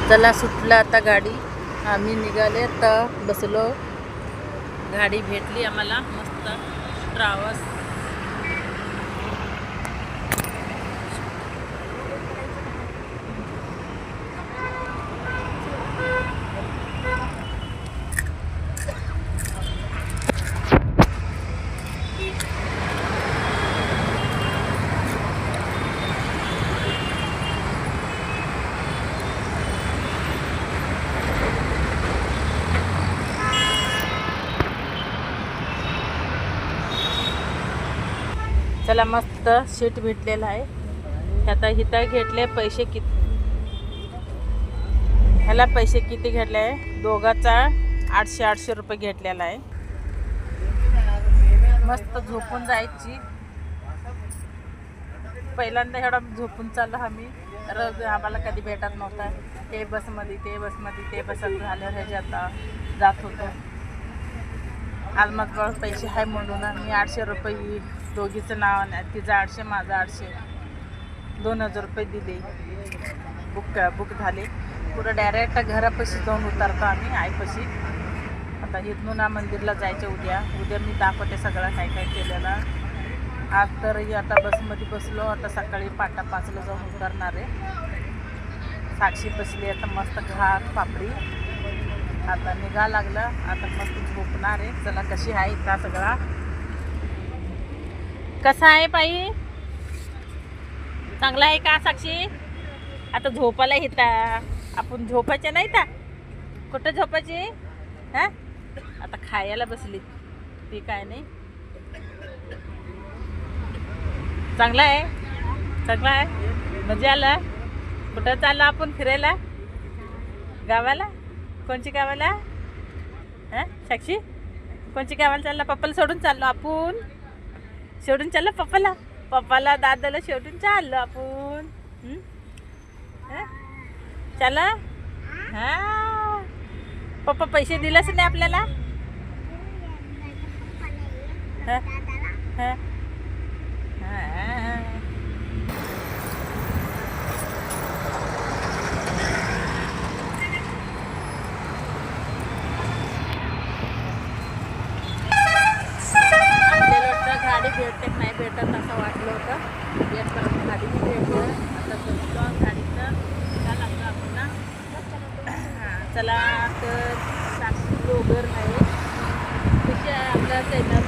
चला सुटला आता गाडी. आम्ही निघाले तर बसलो. गाडी भेटली आम्हाला मस्त ट्रॅव्हल्स. चला मस्त सीट भेटलेला आहे. आता इथं घेतले पैसे किती, ह्याला पैसे किती घेतले आहे, दोघाचा 800 रुपये घेतलेला आहे. मस्त झोपून जायची. पहिल्यांदा एवढा झोपून चाललो आम्ही. रोज आम्हाला कधी भेटत नव्हता. ते बसमध्ये ते बसत झाल्यावर ह्याच्यात जात होतो. आज माझं पैसे आहे म्हणून आम्ही 800 रुपये दोघीचं नाव नाही, तिचं 800 माझं 800, 2000 रुपये दिले. बुक झाले. पुढं डायरेक्ट घरापाशी जाऊन उतरतो आम्ही आईपाशी. आता इथून मंदिरला जायचं. उद्या मी दाखवते सगळं काय काय केलेलं. आज तर आता बसमध्ये बसलो. आता सकाळी 5:15ला जाऊन उतरणार आहे. साक्षी बसली आता मस्त घाट पापडी. आता निघा लागलं. आता मस्त झोपणार आहे. चला कशी आहे इथं सगळा, कसा आहे बाई, चांगला आहे का साक्षी? आता झोपायला येता आपण, झोपायचे नाही का? कुठं झोपायची हां? आता खायला बसली ती. काय नाही, चांगला आहे. मजा आला. कुठं चाललो आपण फिरायला? गावाला? कोणची गावाला हां साक्षी? कोणची गावाला चालला? पप्पाला सोडून चाललो आपण. सोडून चाललो पप्पाला दादाला सोडून चाललो आपण. चला हां. पप्पा पैसे दिलंच नाही आपल्याला. हां हां हां. गाडी भेटते नाही भेटत असं वाटलं होतं. येतपर्यंत गाडी भेटलं. आता बसलो गाडीचं. काय लागतं आपण ना. चला तर साक्षी ब्लॉगर आहे. कशी आहे आपल्या चॅनल